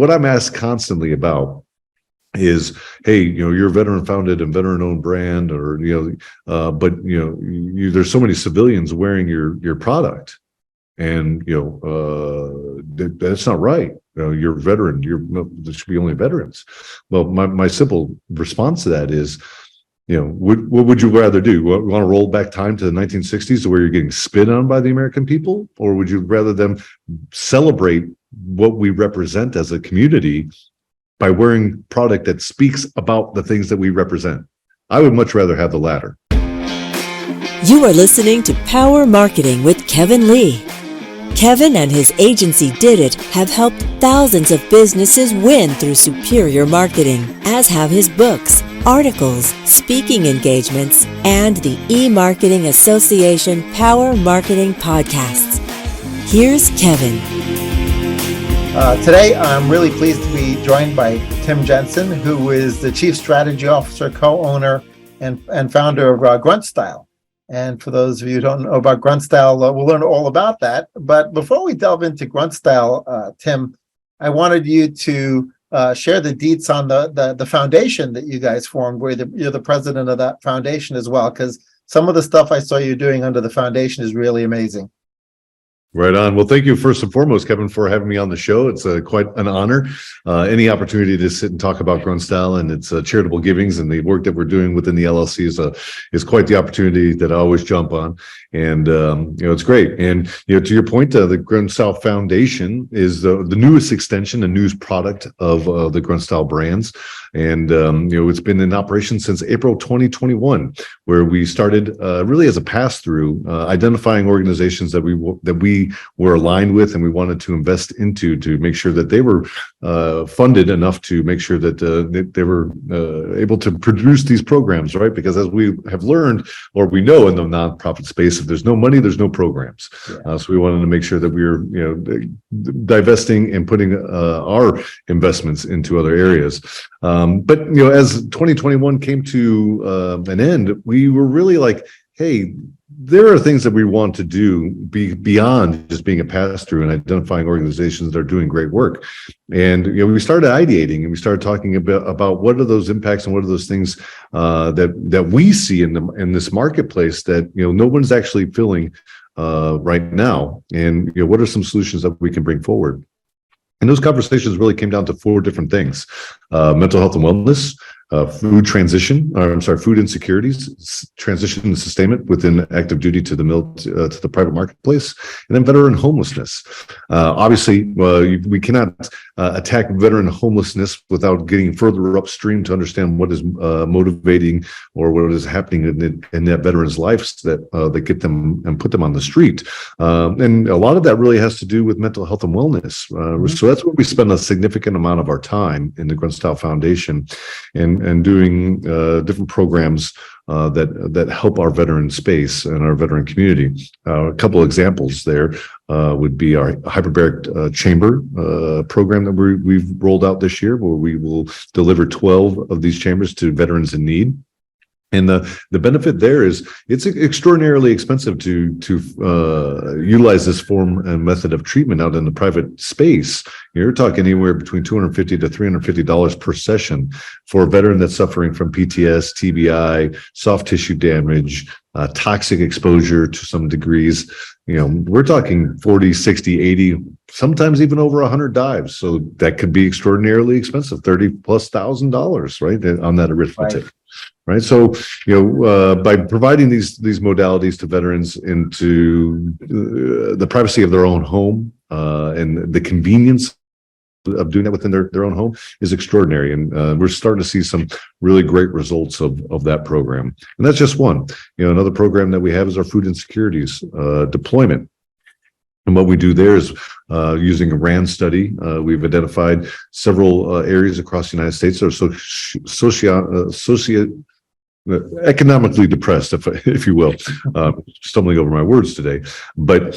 what I'm asked constantly about is, hey, you're a veteran founded and veteran owned brand, or but there's so many civilians wearing your product, and that's not right. You're a veteran. There should be only veterans. Well, my simple response to that is, what would you rather do? Want to roll back time to the 1960s, where you're getting spit on by the American people, or would you rather them celebrate what we represent as a community by wearing product that speaks about the things that we represent? I would much rather have the latter. You are listening to Power Marketing with Kevin Lee. Kevin and his agency Did It have helped thousands of businesses win through superior marketing, as have his books, articles, speaking engagements, and the E-Marketing Association Power Marketing podcasts. Here's Kevin. Today, I'm really pleased to be joined by Tim Jensen, who is the Chief Strategy Officer, co-owner, and founder of Grunt Style. And for those of you who don't know about Grunt Style, we'll learn all about that. But before we delve into Grunt Style, Tim, I wanted you to share the deets on the foundation that you guys formed, where you're the president of that foundation as well, because some of the stuff I saw you doing under the foundation is really amazing. Right on. Well, thank you first and foremost, Kevin, for having me on the show. It's quite an honor. Any opportunity to sit and talk about Grunt Style and its charitable givings and the work that we're doing within the LLC is quite the opportunity that I always jump on. And it's great. And to your point, the Grunt Style Foundation is the newest extension, a newest product of the Grunt Style brands. And it's been in operation since April 2021, where we started really as a pass-through, identifying organizations that we were aligned with and we wanted to invest into, to make sure that they were funded enough to make sure that they were able to produce these programs, right? Because as we have learned, or we know in the nonprofit space, if there's no money, there's no programs. Yeah. So we wanted to make sure that we were divesting and putting our investments into other areas. But as 2021 came to an end, we were really like, hey, there are things that we want to do beyond just being a pass-through and identifying organizations that are doing great work. And we started ideating and we started talking about what are those impacts and what are those things that we see in this marketplace that no one's actually feeling right now, and what are some solutions that we can bring forward. And those conversations really came down to 4 different things: mental health and wellness, food insecurities, transition and sustainment within active duty to the private marketplace, and then veteran homelessness. Obviously, we cannot attack veteran homelessness without getting further upstream to understand what is motivating or what is happening in that veteran's lives that get them and put them on the street. And a lot of that really has to do with mental health and wellness. So that's where we spend a significant amount of our time in the Grunt Style Foundation, and doing different programs that help our veteran space and our veteran community. A couple of examples there would be our hyperbaric chamber program that we've rolled out this year, where we will deliver 12 of these chambers to veterans in need. And the benefit there is it's extraordinarily expensive to utilize this form and method of treatment out in the private space. You're talking anywhere between $250 to $350 per session for a veteran that's suffering from PTS, TBI, soft tissue damage, toxic exposure to some degrees. We're talking 40, 60, 80, sometimes even over 100 dives. So that could be extraordinarily expensive, $30,000+, right, on that arithmetic. Right. So, by providing these modalities to veterans into the privacy of their own home, and the convenience of doing that within their own home is extraordinary. And we're starting to see some really great results of that program. And that's just one. Another program that we have is our food insecurities deployment. And what we do there is using a RAND study, we've identified several areas across the United States that are economically depressed, if you will. Stumbling over my words today. But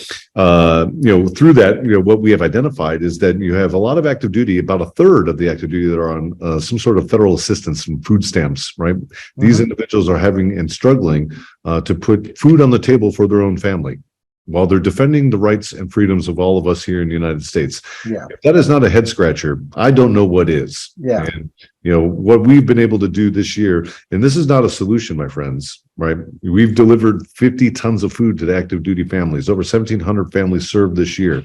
through that, what we have identified is that you have a lot of active duty, about a third of the active duty that are on some sort of federal assistance from food stamps, right? These individuals are having and struggling to put food on the table for their own family. while they're defending the rights and freedoms of all of us here in the United States. Yeah. If that is not a head scratcher, I don't know what is. Yeah. And, what we've been able to do this year, and this is not a solution, my friends, right? We've delivered 50 tons of food to the active duty families, over 1,700 families served this year.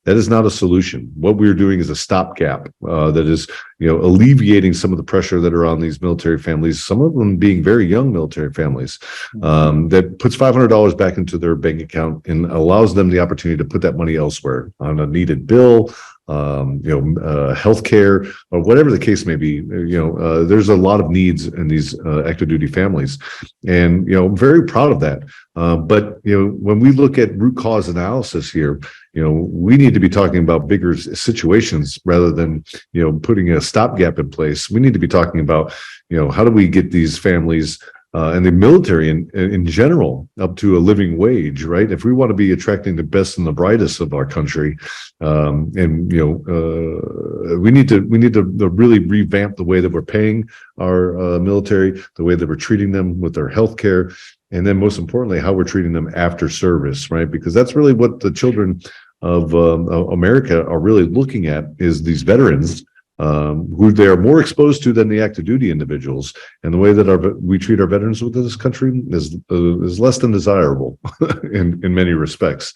That is not a solution. What we're doing is a stopgap that is, alleviating some of the pressure that are on these military families, some of them being very young military families, that puts $500 back into their bank account and allows them the opportunity to put that money elsewhere on a needed bill, healthcare, or whatever the case may be. There's a lot of needs in these active duty families, and I'm very proud of that. But when we look at root cause analysis here, we need to be talking about bigger situations rather than putting a stopgap in place. We need to be talking about how do we get these families and the military in general up to a living wage, right? If we want to be attracting the best and the brightest of our country, we need to really revamp the way that we're paying our military, the way that we're treating them with their health care, and then most importantly, how we're treating them after service, right? Because that's really what the children of America are really looking at, is these veterans who they are more exposed to than the active duty individuals, and the way that we treat our veterans within this country is less than desirable in many respects.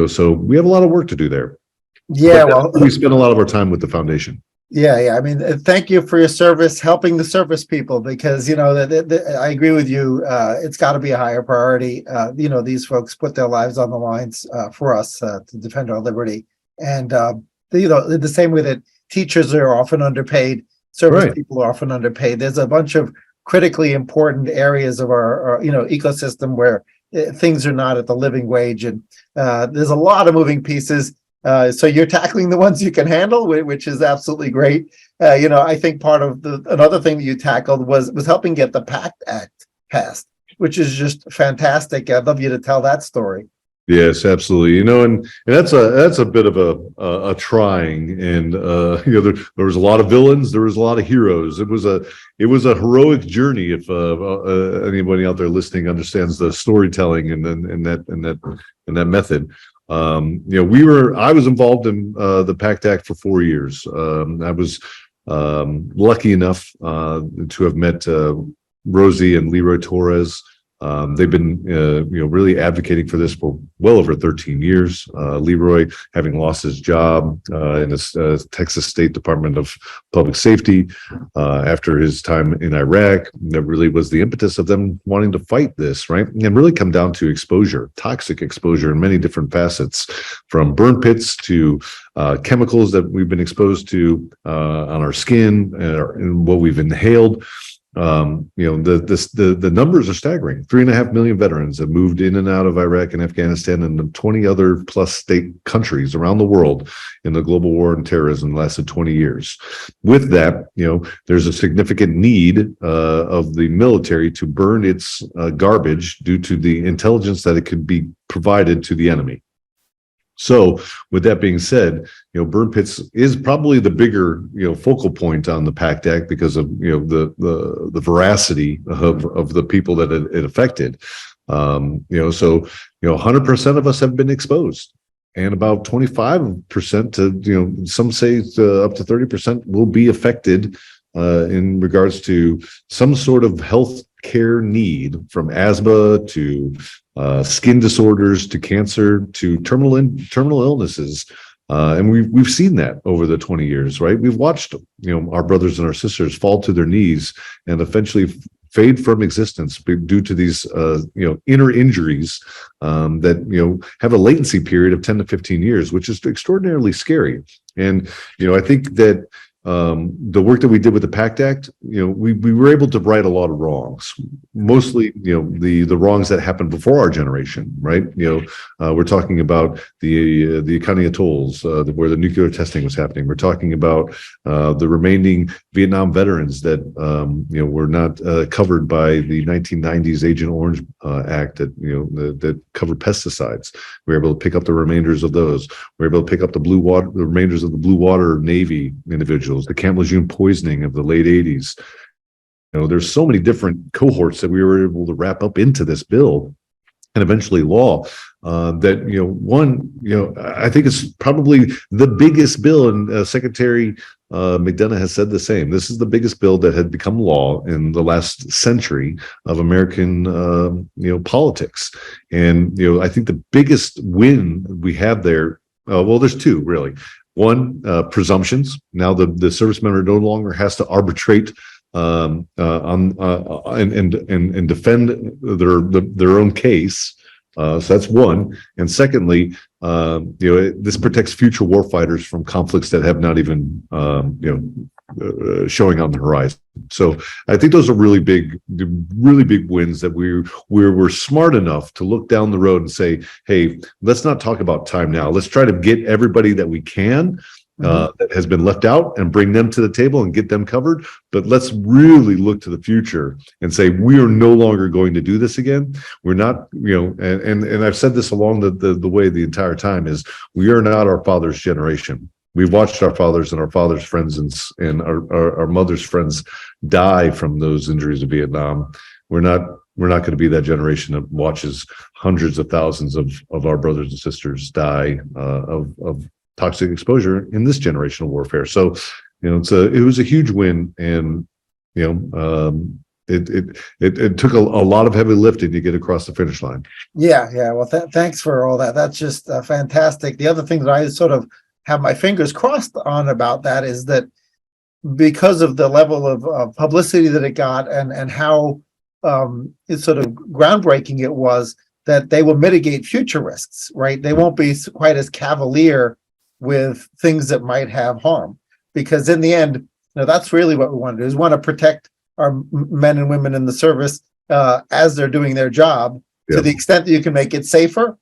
So we have a lot of work to do there. Yeah, we spend a lot of our time with the foundation. Yeah. I mean, thank you for your service, helping the service people, because I agree with you. It's got to be a higher priority. These folks put their lives on the lines for us to defend our liberty, and the same way that teachers are often underpaid, service people are often underpaid. There's a bunch of critically important areas of our ecosystem where things are not at the living wage, and there's a lot of moving pieces. So you're tackling the ones you can handle, which is absolutely great. I think part of another thing that you tackled was helping get the PACT Act passed, which is just fantastic. I'd love you to tell that story. Yes, absolutely. And that's a bit of a trying, and there was a lot of villains, there was a lot of heroes. It was a heroic journey. If anybody out there listening understands the storytelling and that method. I was involved in the PACT Act for 4 years. I was lucky enough to have met Rosie and Leroy Torres. They've been really advocating for this for well over 13 years. Leroy, having lost his job in the Texas State Department of Public Safety after his time in Iraq, that really was the impetus of them wanting to fight this, right? And really come down to exposure, toxic exposure in many different facets, from burn pits to chemicals that we've been exposed to on our skin and what we've inhaled. The numbers are staggering. 3.5 million veterans have moved in and out of Iraq and Afghanistan and 20 other plus state countries around the world in the global war on terrorism lasted 20 years. With that, there's a significant need of the military to burn its garbage due to the intelligence that it could be provided to the enemy. So with that being said, burn pits is probably the bigger, focal point on the PACT Act because of, the veracity of the people that it affected. So 100% of us have been exposed, and about 25% to, some say up to 30% will be affected in regards to some sort of health care need, from asthma to skin disorders to cancer to terminal illnesses, and we've seen that over the 20 years, right? We've watched our brothers and our sisters fall to their knees and eventually fade from existence due to these inner injuries that have a latency period of 10 to 15 years, which is extraordinarily scary. And I think that the work that we did with the PACT Act, we were able to right a lot of wrongs, mostly, the wrongs that happened before our generation, right? We're talking about the accounting atolls, where the nuclear testing was happening. We're talking about the remaining Vietnam veterans that, were not covered by the 1990s Agent Orange Act that covered pesticides. We were able to pick up the remainders of those. We were able to pick up the remainders of the Blue Water Navy individuals, the Camp Lejeune poisoning of the late 80s. There's so many different cohorts that we were able to wrap up into this bill. and eventually law, that, I think it's probably the biggest bill, and Secretary McDonough has said the same. This is the biggest bill that had become law in the last century of American, politics. And, I think the biggest win we have there, well, there's two really. One, presumptions. Now the service member no longer has to arbitrate and defend their own case. So that's one. And secondly, this protects future warfighters from conflicts that have not even, showing on the horizon. So I think those are really big wins that we're smart enough to look down the road and say, hey, let's not talk about time now. Let's try to get everybody that we can that has been left out and bring them to the table and get them covered. But let's really look to the future and say, we are no longer going to do this again. We're not, and I've said this along the way the entire time, is we are not our father's generation. We've watched our fathers and our fathers' friends and our mother's friends die from those injuries of Vietnam. We're not going to be that generation that watches hundreds of thousands of our brothers and sisters die of toxic exposure in this generation of warfare. So, it was a huge win, and it took a lot of heavy lifting to get across the finish line. Yeah. Well, thanks for all that. That's just fantastic. The other thing that I sort of have my fingers crossed on about that is that because of the level of publicity that it got and how it's sort of groundbreaking it was, that they will mitigate future risks, right? They won't be quite as cavalier with things that might have harm, because in the end, that's really what we want to do, is want to protect our men and women in the service as they're doing their job. To the extent that you can make it safer.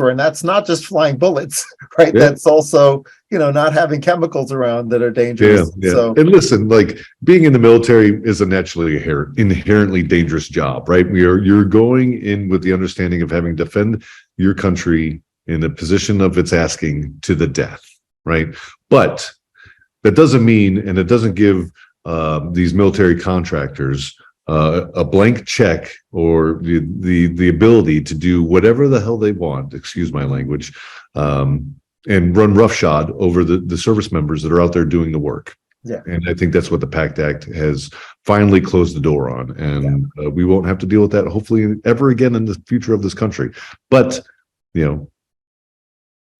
And that's not just flying bullets, right? Yeah. That's also, not having chemicals around that are dangerous. Yeah. So, and listen, like, being in the military is a naturally inherently dangerous job, right? You're going in with the understanding of having to defend your country in a position of its asking to the death, right? But that doesn't mean, and it doesn't give these military contractors a blank check or the ability to do whatever the hell they want, excuse my language, and run roughshod over the service members that are out there doing the work. Yeah. And I think that's what the PACT Act has finally closed the door on. And we won't have to deal with that, hopefully, ever again in the future of this country. But,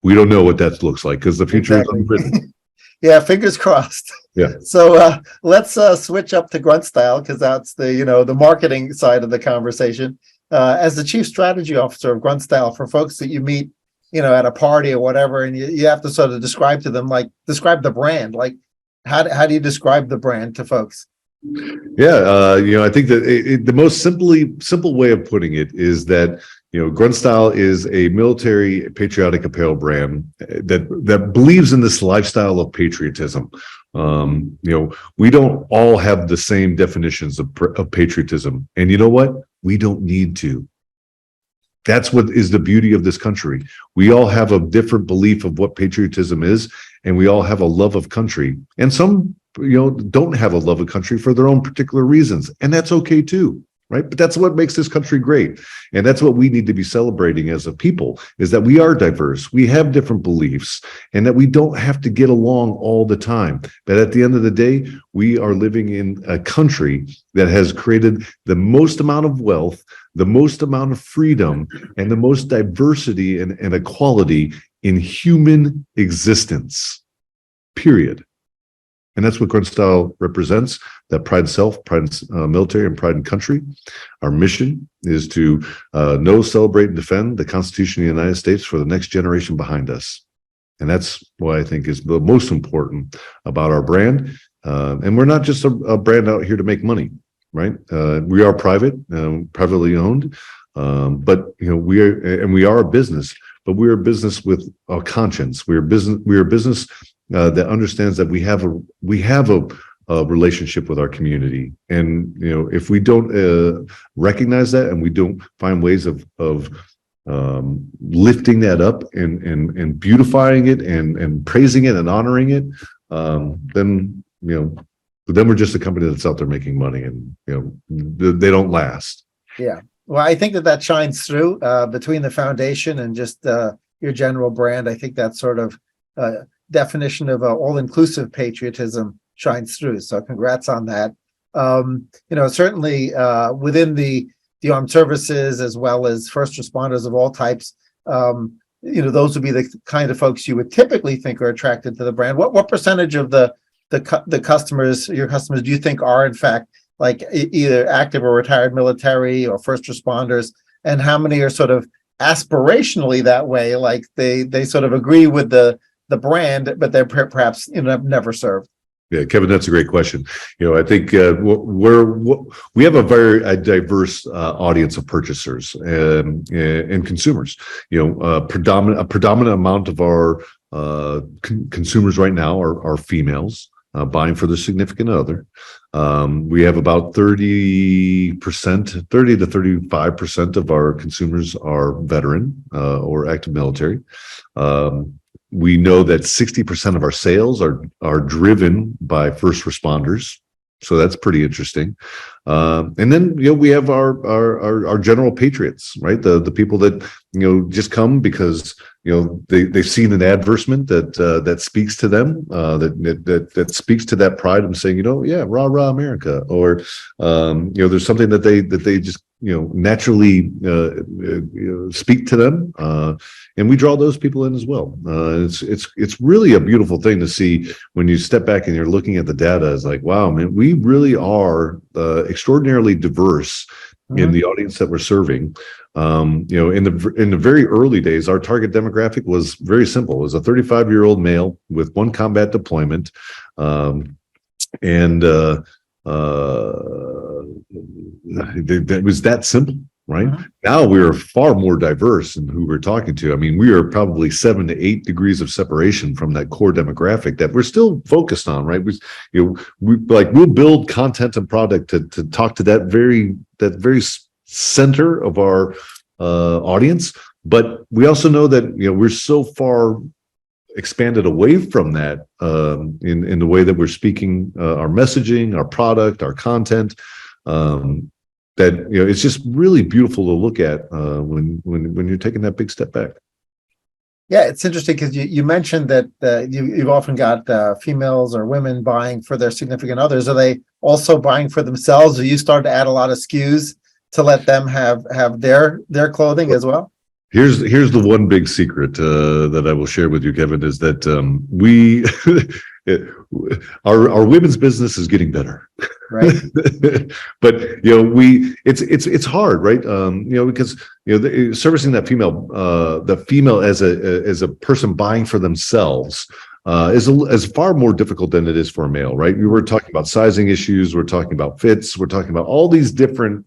we don't know what that looks like, because the future is unwritten. Yeah, fingers crossed. Yeah. So let's switch up to Grunt Style, because that's the marketing side of the conversation. As the chief strategy officer of Grunt Style, for folks that you meet, at a party or whatever, and you have to sort of describe to them, describe the brand, how do you describe the brand to folks? Yeah, I think that the most simple way of putting it is that Grunt Style is a military patriotic apparel brand that believes in this lifestyle of patriotism. We don't all have the same definitions of patriotism, and you know what? We don't need to. That's what is the beauty of this country. We all have a different belief of what patriotism is, and we all have a love of country. And some, don't have a love of country for their own particular reasons, and that's okay too. Right. But that's what makes this country great. And that's what we need to be celebrating as a people, is that we are diverse. We have different beliefs, and that we don't have to get along all the time. But at the end of the day, we are living in a country that has created the most amount of wealth, the most amount of freedom, and the most diversity and equality in human existence, period. And that's what Grunt Style represents, that pride in self, pride in military, and pride in country. Our mission is to know, celebrate, and defend the Constitution of the United States for the next generation behind us. And that's what I think is the most important about our brand. And we're not just a brand out here to make money, right? We are privately owned, but we are a business, but we're a business with a conscience. We're a business that understands that we have a relationship with our community, and if we don't recognize that, and we don't find ways of lifting that up and beautifying it and praising it and honoring it, then we're just a company that's out there making money, and they don't last. Yeah. Well, I think that shines through between the foundation and just your general brand. I think that sort of definition of all-inclusive patriotism shines through. So congrats on that. Certainly within the armed services as well as first responders of all types, those would be the kind of folks you would typically think are attracted to the brand. What percentage of the customers, your customers, do you think are in fact like either active or retired military or first responders, and how many are sort of aspirationally that way, like they sort of agree with the brand, but they're perhaps never served? Yeah, Kevin, that's a great question. I think we have a very diverse audience of purchasers and consumers. A predominant amount of our consumers right now are females buying for their significant other. We have about 30 to 35% of our consumers are veteran or active military. We know that 60% of our sales are driven by first responders, so that's pretty interesting. And then we have our general patriots, right? The people that just come because they've seen an advertisement that speaks to them, that speaks to that pride of saying, yeah, rah rah America, or there's something that they just naturally speak to them, and we draw those people in as well. It's really a beautiful thing to see when you step back and you're looking at the data. It's like, wow, man, we really are extraordinarily diverse in the audience that we're serving. In the very early days, our target demographic was very simple. It was a 35-year-old male with one combat deployment, and that was that simple, right? Now we are far more diverse in who we're talking to. I mean, we are probably 7 to 8 degrees of separation from that core demographic that we're still focused on, right? We'll build content and product to talk to that very center of our audience, but we also know that we're so far expanded away from that in the way that we're speaking our messaging, our product, our content, that it's just really beautiful to look at when you're taking that big step back. Yeah, it's interesting because you mentioned that you've often got females or women buying for their significant others. Are they also buying for themselves? Or you start to add a lot of SKUs to let them have their clothing as well? Here's the one big secret that I will share with you, Kevin, is that our women's business is getting better, right? But it's hard, right? Because servicing that female as a person buying for themselves is far more difficult than it is for a male, right? We were talking about sizing issues, we're talking about fits, we're talking about all these different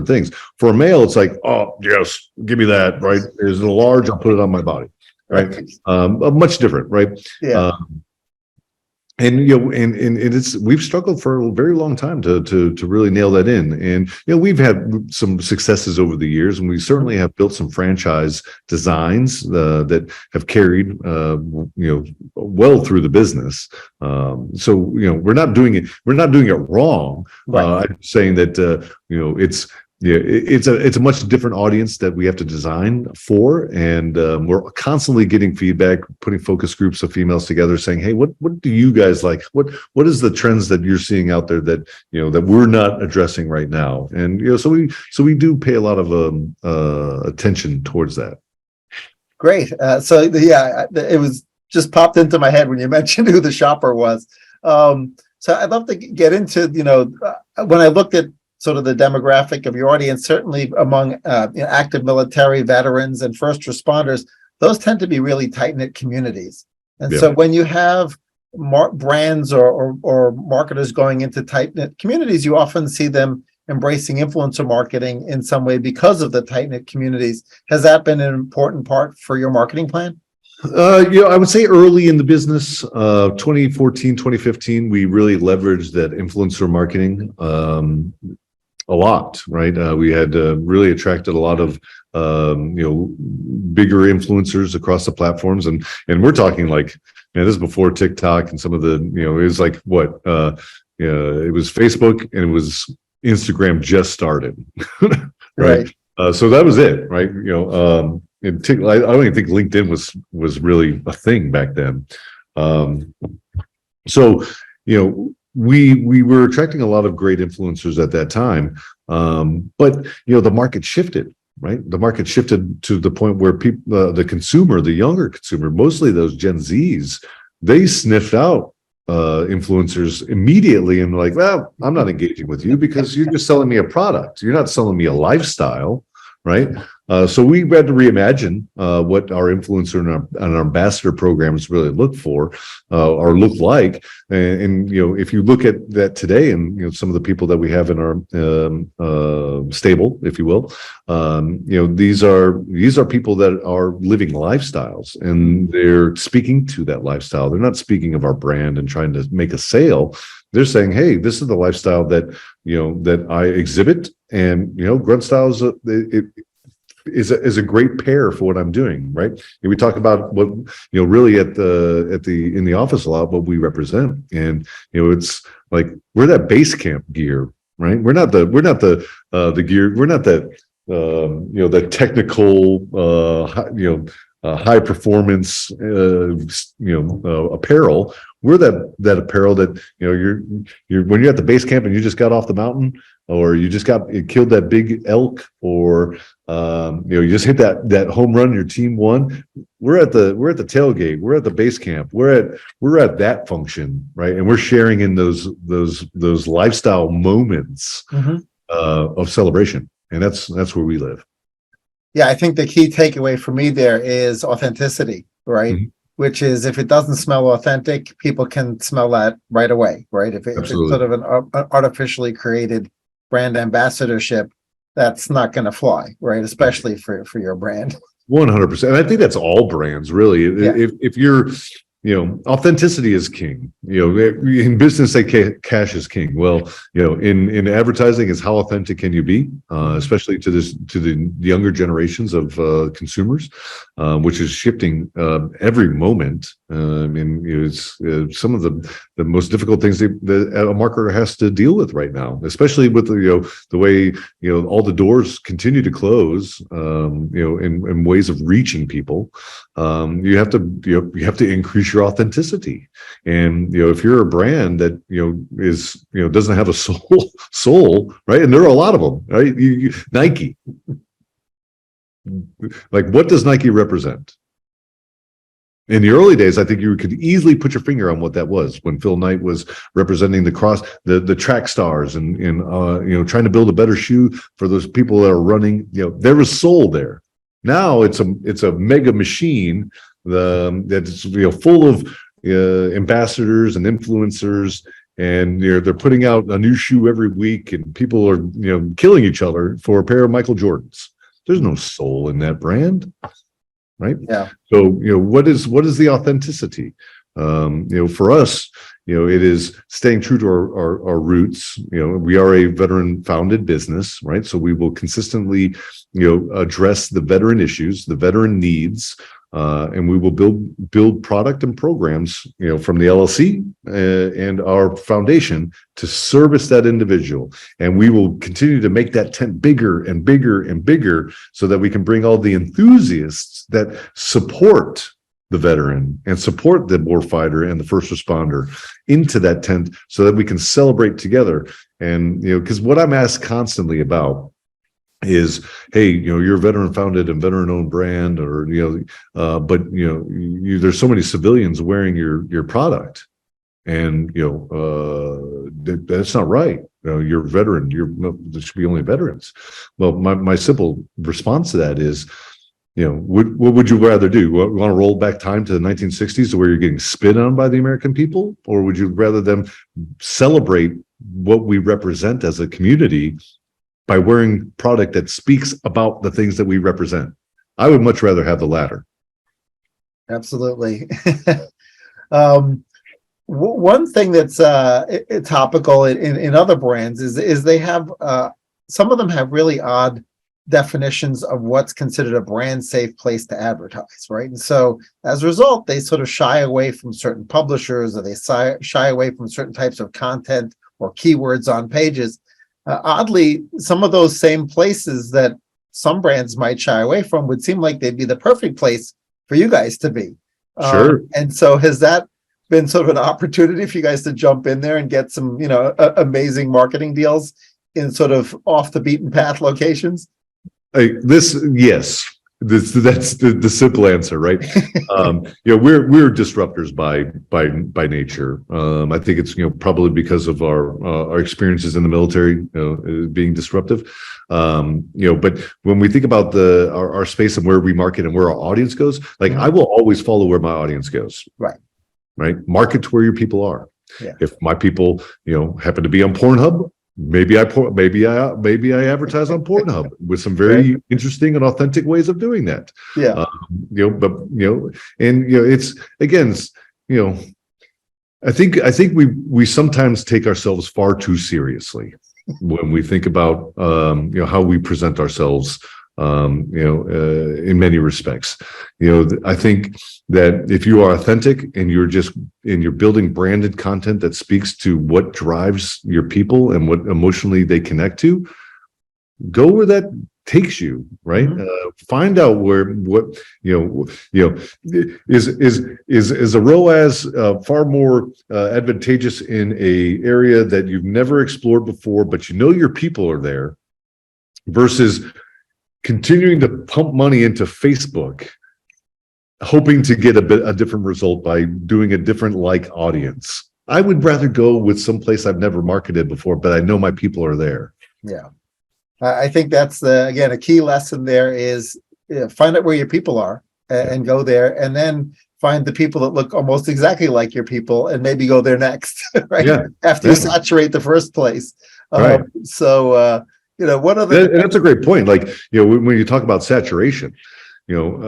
things. For a male, it's like, oh yes, give me that, right? There's a large, I'll put it on my body, right? Much different, right? Yeah. And it's we've struggled for a very long time to really nail that in, and we've had some successes over the years, and we certainly have built some franchise designs that have carried well through the business. So we're not doing it wrong. Right. I'm saying that it's a much different audience that we have to design for, and we're constantly getting feedback, putting focus groups of females together, saying, "Hey, what do you guys like? What is the trends that you're seeing out there that that we're not addressing right now?" And so we do pay a lot of attention towards that. Great. It was just popped into my head when you mentioned who the shopper was. So I'd love to get into when I looked at sort of the demographic of your audience, certainly among active military veterans and first responders, those tend to be really tight-knit communities. And so when you have brands or marketers going into tight-knit communities, you often see them embracing influencer marketing in some way because of the tight-knit communities. Has that been an important part for your marketing plan? I would say early in the business, 2014, 2015, we really leveraged that influencer marketing a lot, right? We had really attracted a lot of bigger influencers across the platforms, and we're talking like, this is before TikTok and some of the it was like it was Facebook and it was Instagram just started. Right. So that was it, right? I don't even think LinkedIn was really a thing back then. So, we were attracting a lot of great influencers at that time. But the market shifted, right? The market shifted to the point where people, the consumer, the younger consumer, mostly those Gen Zs, they sniffed out influencers immediately and like, well, I'm not engaging with you because you're just selling me a product. You're not selling me a lifestyle, right? So we had to reimagine what our influencer and our ambassador programs really look for or look like. And if you look at that today, and some of the people that we have in our stable, if you will, these are people that are living lifestyles, and they're speaking to that lifestyle. They're not speaking of our brand and trying to make a sale. They're saying, hey, this is the lifestyle that that I exhibit, and Grunt Style is a great pair for what I'm doing, right? And we talk about what really in the office a lot, what we represent, and it's like we're that base camp gear, right? We're not the gear. We're not that the technical high performance apparel. We're that apparel that you're when you're at the base camp and you just got off the mountain, or you just killed that big elk, or you just hit that home run, your team won. We're at the tailgate, we're at the base camp, we're at that function, right? And we're sharing in those lifestyle moments of celebration, and that's where we live. Yeah, I think the key takeaway for me there is authenticity, right? Mm-hmm. Which is, if it doesn't smell authentic, people can smell that right away, right? If it's sort of an artificially created brand ambassadorship, that's not going to fly, right? Especially for your brand. 100%. And I think that's all brands, really. Yeah. If you're, authenticity is king. In business, they cash is king. Well, in advertising, is how authentic can you be, especially to the younger generations of consumers, which is shifting every moment. It's some of the most difficult things that a marketer has to deal with right now, especially with the way all the doors continue to close, in ways of reaching people. You have to increase your authenticity, and if you're a brand that is doesn't have a soul, right? And there are a lot of them, right? Nike, like, what does Nike represent? In the early days, I think you could easily put your finger on what that was when Phil Knight was representing the track stars and trying to build a better shoe for those people that are running. There was soul there. Now it's a mega machine that's full of ambassadors and influencers, and they're putting out a new shoe every week, and people are killing each other for a pair of Michael Jordans. There's no soul in that brand. Right. Yeah. So, what is the authenticity? For us, it is staying true to our roots. We are a veteran founded business, right? So we will consistently, address the veteran issues, the veteran needs, and we will build product and programs, from the LLC and our foundation to service that individual. And we will continue to make that tent bigger and bigger and bigger, so that we can bring all the enthusiasts that support the veteran and support the warfighter and the first responder into that tent, so that we can celebrate together. And because what I'm asked constantly about is, hey, you're a veteran founded and veteran owned brand, or but there's so many civilians wearing your product, and that's not right. You're a veteran. There should be only veterans. Well, my simple response to that is, what would you rather do? You want to roll back time to the 1960s to where you're getting spit on by the American people, or would you rather them celebrate what we represent as a community by wearing product that speaks about the things that we represent? I would much rather have the latter. Absolutely. One thing that's topical in other brands is they have some of them have really odd definitions of what's considered a brand safe place to advertise, right? And so as a result, they sort of shy away from certain publishers, or they shy away from certain types of content or keywords on pages. Oddly, some of those same places that some brands might shy away from would seem like they'd be the perfect place for you guys to be. Sure. And so has that been sort of an opportunity for you guys to jump in there and get some, amazing marketing deals in sort of off the beaten path locations? Yes. That's the simple answer, right? We're disruptors by nature. I think it's probably because of our experiences in the military, being disruptive. But when we think about our space and where we market and where our audience goes, like I will always follow where my audience goes. Right. Market to where your people are. Yeah. If my people, happen to be on Pornhub, maybe I advertise on Pornhub with some very interesting and authentic ways of doing that. Yeah. It's again, I think we sometimes take ourselves far too seriously when we think about how we present ourselves. In many respects, I think that if you are authentic and you're building branded content that speaks to what drives your people and what emotionally they connect to, go where that takes you, right? Find out what is a ROAS far more advantageous in a area that you've never explored before, but your people are there, versus continuing to pump money into Facebook, hoping to get a different result by doing a different audience. I would rather go with someplace I've never marketed before, but I know my people are there. Yeah. I think that's again, a key lesson there is find out where your people are and go there, and then find the people that look almost exactly like your people and maybe go there next, right? Yeah. After you saturate the first place. Right. What other? That's a great point. When you talk about saturation, in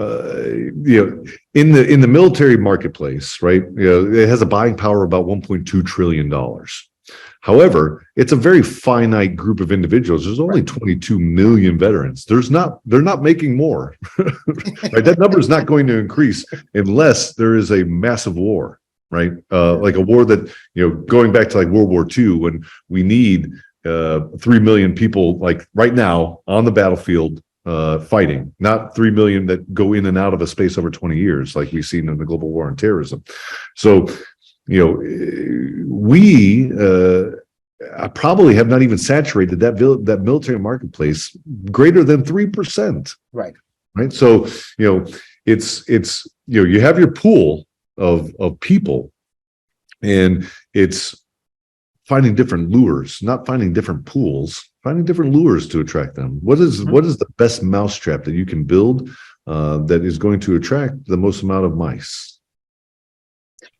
the military marketplace, right? It has a buying power of about $1.2 trillion. However, it's a very finite group of individuals. There's only 22 million veterans. They're not making more. Right? That number is not going to increase unless there is a massive war, right? Like a war that, going back to World War II, when we need 3 million people right now on the battlefield fighting, not 3 million that go in and out of a space over 20 years like we've seen in the global war on terrorism. So we probably have not even saturated that military marketplace greater than 3%. Right. So it's you have your pool of people, and it's finding different lures, not finding different pools, finding different lures to attract them. What is the best mousetrap that you can build that is going to attract the most amount of mice?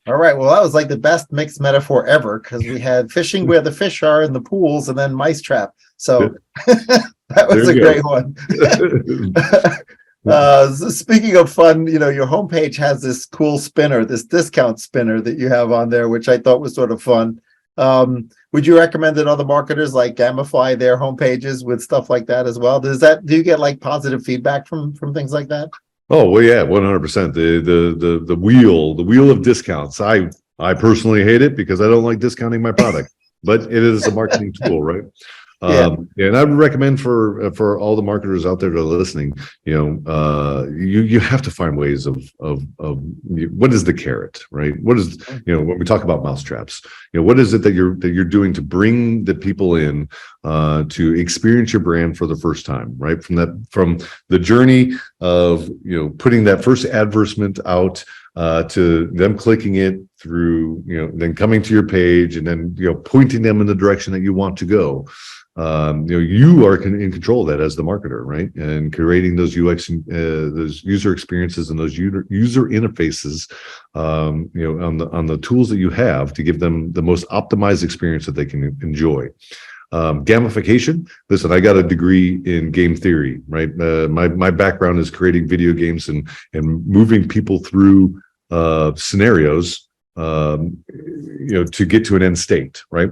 All right. Well, that was the best mixed metaphor ever, because we had fishing where the fish are in the pools, and then mice trap. So that was a great one. Speaking of fun, your homepage has this cool spinner, this discount spinner that you have on there, which I thought was sort of fun. Would you recommend that other marketers gamify their homepages with stuff like that as well? Do you get positive feedback from things like that? Oh, well, yeah, 100%. The wheel of discounts. I personally hate it because I don't like discounting my product, but it is a marketing tool, right? And I would recommend for all the marketers out there that are listening, you have to find ways of what is the carrot, right? What is, when we talk about mousetraps, what is it that you're doing to bring the people in to experience your brand for the first time, right? From the journey of putting that first advertisement out to them clicking it through, then coming to your page, and then pointing them in the direction that you want to go. You are in control of that as the marketer, right? And creating those UX, those user experiences and those user interfaces, on the tools that you have to give them the most optimized experience that they can enjoy. Gamification. Listen, I got a degree in game theory, right? My background is creating video games and moving people through scenarios, to get to an end state, right?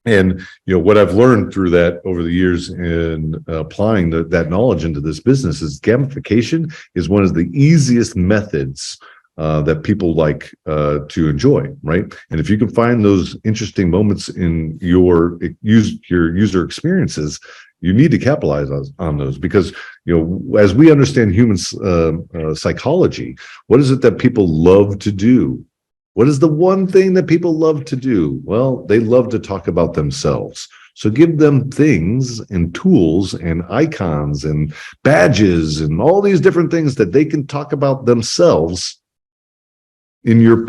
And what I've learned through that over the years in applying that knowledge into this business is gamification is one of the easiest methods that people like to enjoy, right? And if you can find those interesting moments in your user experiences, you need to capitalize on those, because as we understand human psychology, what is it that people love to do? What is the one thing that people love to do? Well, they love to talk about themselves. So give them things and tools and icons and badges and all these different things that they can talk about themselves in your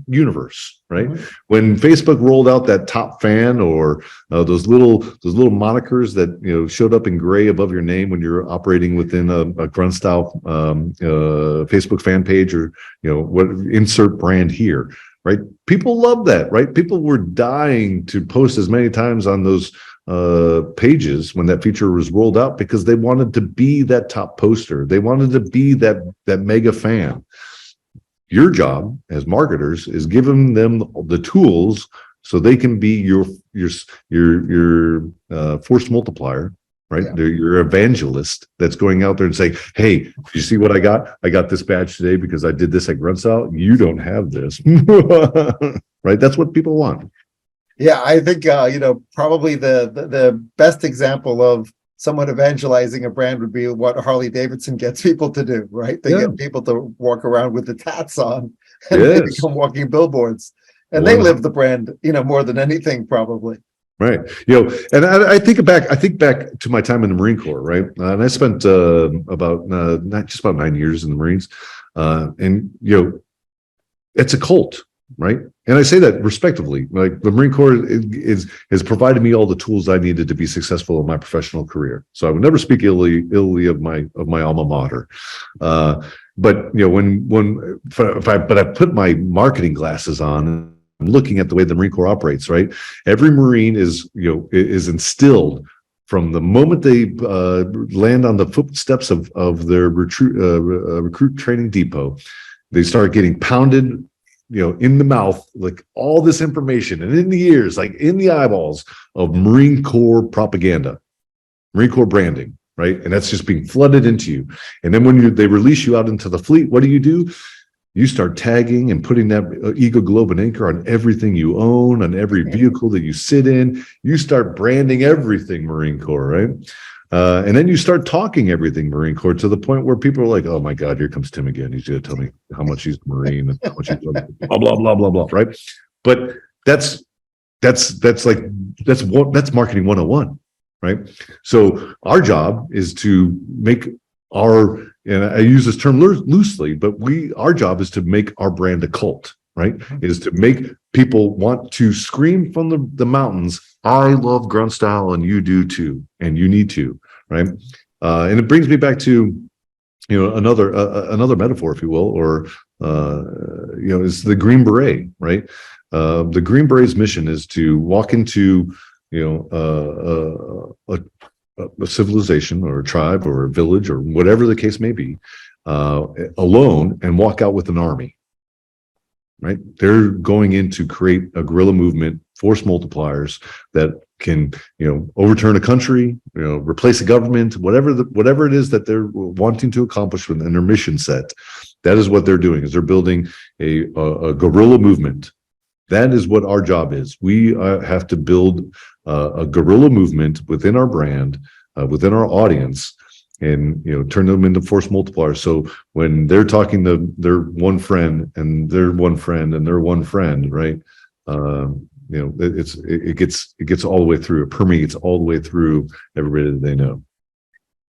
universe, right? Mm-hmm. When Facebook rolled out that top fan, or those little monikers that showed up in gray above your name when you're operating within a Grunt Style Facebook fan page, or what insert brand here, right? People love that, right? People were dying to post as many times on those pages when that feature was rolled out, because they wanted to be that top poster. They wanted to be that mega fan. Your job as marketers is giving them the tools so they can be your force multiplier, right? Yeah. They're your evangelist that's going out there and saying, "Hey, you see what I got? I got this badge today because I did this at Grunt Style. You don't have this." Right? That's what people want. Yeah, I think probably the best example of someone evangelizing a brand would be what Harley Davidson gets people to do, right? They get people to walk around with the tats on, and they become walking billboards, and they live the brand, more than anything, probably. Right. And I think back to my time in the Marine Corps, right? And I spent about 9 years in the Marines, and it's a cult, right? And I say that respectively. Like, the Marine Corps has provided me all the tools I needed to be successful in my professional career. So I would never speak illy of my alma mater. But I put my marketing glasses on, and I'm looking at the way the Marine Corps operates, right? Every Marine is instilled from the moment they land on the footsteps of their recruit training depot. They start getting pounded in the mouth, like all this information, and in the ears, like in the eyeballs, of Marine Corps propaganda, Marine Corps branding, right? And that's just being flooded into you. And then when they release you out into the fleet, what do? You start tagging and putting that Eagle Globe and Anchor on everything you own, on every vehicle that you sit in. You start branding everything Marine Corps, right? And then you start talking everything Marine Corps, to the point where people are like, "Oh my God, here comes Tim again. He's going to tell me how much he's a Marine and how much he's blah blah blah blah blah." Right? But that's marketing 101, right? So our job is to make and I use this term loosely, but our job is to make our brand a cult, right? Is to make people want to scream from the mountains, "I love Grunt Style, and you do too, and you need to," right? And it brings me back to another metaphor, if you will, or is the Green Beret, right? The Green Beret's mission is to walk into a civilization or a tribe or a village or whatever the case may be, alone, and walk out with an army. Right? They're going in to create a guerrilla movement, force multipliers that can, overturn a country, replace a government, whatever it is that they're wanting to accomplish within their mission set. That is what they're doing. Is they're building a guerrilla movement. That is what our job is. We have to build a guerrilla movement within our brand, within our audience, and turn them into force multipliers. So when they're talking to their one friend and their one friend and their one friend, right? It gets all the way through. It permeates all the way through everybody that they know.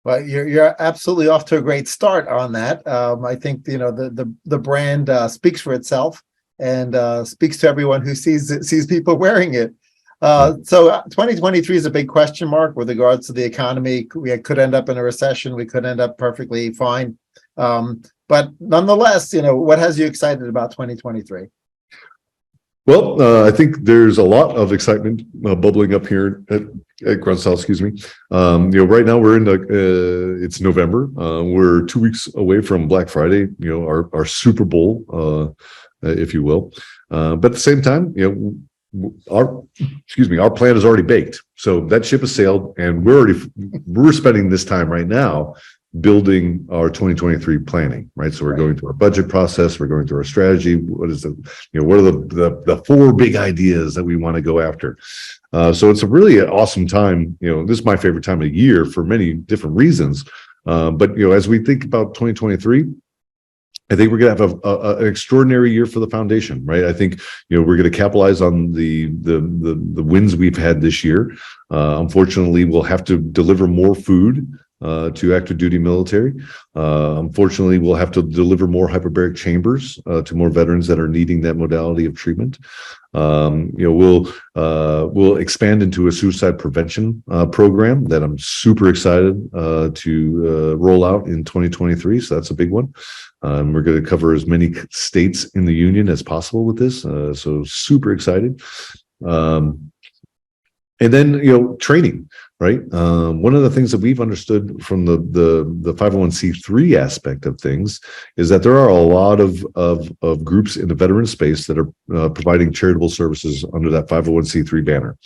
Well, you're absolutely off to a great start on that. I think the brand speaks for itself, and speaks to everyone who sees people wearing it. So 2023 is a big question mark with regards to the economy. We could end up in a recession. We could end up perfectly fine. But nonetheless, what has you excited about 2023? Well, I think there's a lot of excitement bubbling up here at Grunt Style, excuse me. Right now we're in it's November. We're 2 weeks away from Black Friday, our Super Bowl, if you will. But at the same time, our plan is already baked. So that ship has sailed, and we're spending this time right now, building our 2023 planning, right? So we're going through our budget process, we're going through our strategy. What are the four big ideas that we want to go after? So it's a really awesome time. This is my favorite time of year for many different reasons. But as we think about 2023, I think we're going to have an extraordinary year for the foundation, right? I think we're going to capitalize on the wins we've had this year. Unfortunately, we'll have to deliver more food to active duty military. Unfortunately, we'll have to deliver more hyperbaric chambers to more veterans that are needing that modality of treatment. We'll expand into a suicide prevention program that I'm super excited to roll out in 2023. So that's a big one. We're going to cover as many states in the union as possible with this. So super excited. And then, training, right? One of the things that we've understood from the 501c3 aspect of things is that there are a lot of groups in the veteran space that are providing charitable services under that 501c3 banner.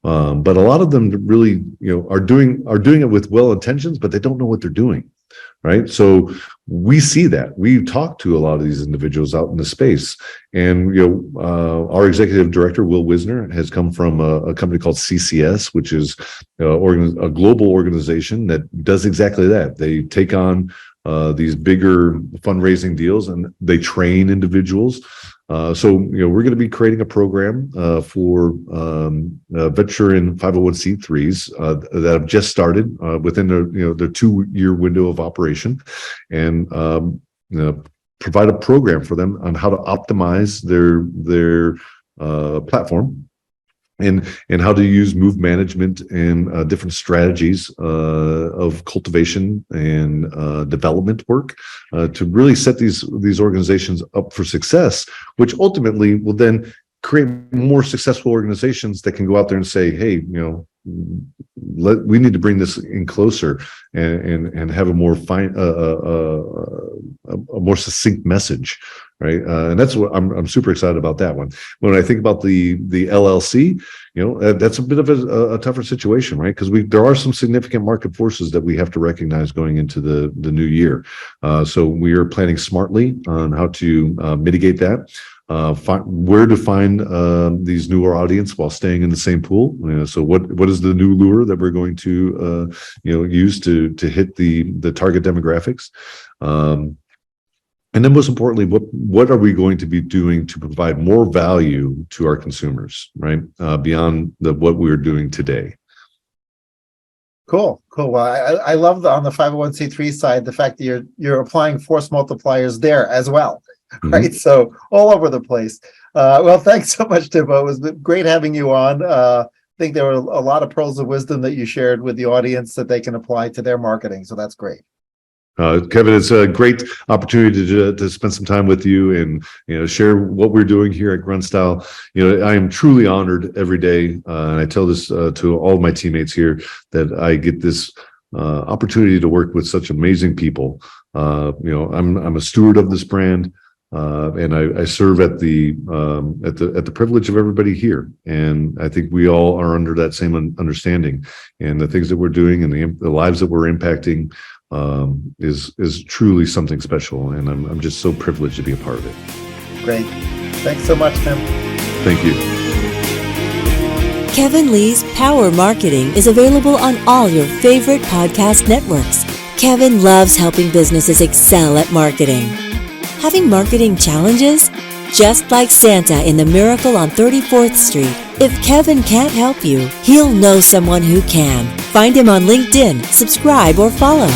But a lot of them really, are doing it with well intentions, but they don't know what they're doing. Right. So we see that. We talk to a lot of these individuals out in the space. And, our executive director, Will Wisner, has come from a company called CCS, which is a global organization that does exactly that. They take on these bigger fundraising deals and they train individuals. So we're going to be creating a program for veteran 501c3s that have just started within their 2-year window of operation, and provide a program for them on how to optimize their platform. And how to use move management and different strategies of cultivation and development work to really set these organizations up for success, which ultimately will then create more successful organizations that can go out there and say, hey, we need to bring this in closer and have a more a more succinct message, right? And that's what I'm super excited about that one. When I think about the LLC, that's a bit of a tougher situation, right? Because there are some significant market forces that we have to recognize going into the new year. So we are planning smartly on how to mitigate that. Where to find these newer audience while staying in the same pool. So what is the new lure that we're going to use to hit the target demographics? And then most importantly, what are we going to be doing to provide more value to our consumers, right? Beyond what we're doing today. Cool. Well, I love on the 501c3 side, the fact that you're applying force multipliers there as well. Right. Mm-hmm. So all over the place. Well, thanks so much, Timbo. It was great having you on. I think there were a lot of pearls of wisdom that you shared with the audience that they can apply to their marketing. So that's great. Kevin, it's a great opportunity to spend some time with you and share what we're doing here at Grunt Style. I am truly honored every day, and I tell this to all of my teammates here, that I get this opportunity to work with such amazing people. I'm a steward of this brand. And I serve at the privilege of everybody here, and I think we all are under that same understanding. And the things that we're doing and the lives that we're impacting is truly something special. And I'm just so privileged to be a part of it. Great, thanks so much, Tim. Thank you. Kevin Lee's Power Marketing is available on all your favorite podcast networks. Kevin loves helping businesses excel at marketing. Having marketing challenges? Just like Santa in The Miracle on 34th Street, if Kevin can't help you, he'll know someone who can. Find him on LinkedIn, subscribe, or follow.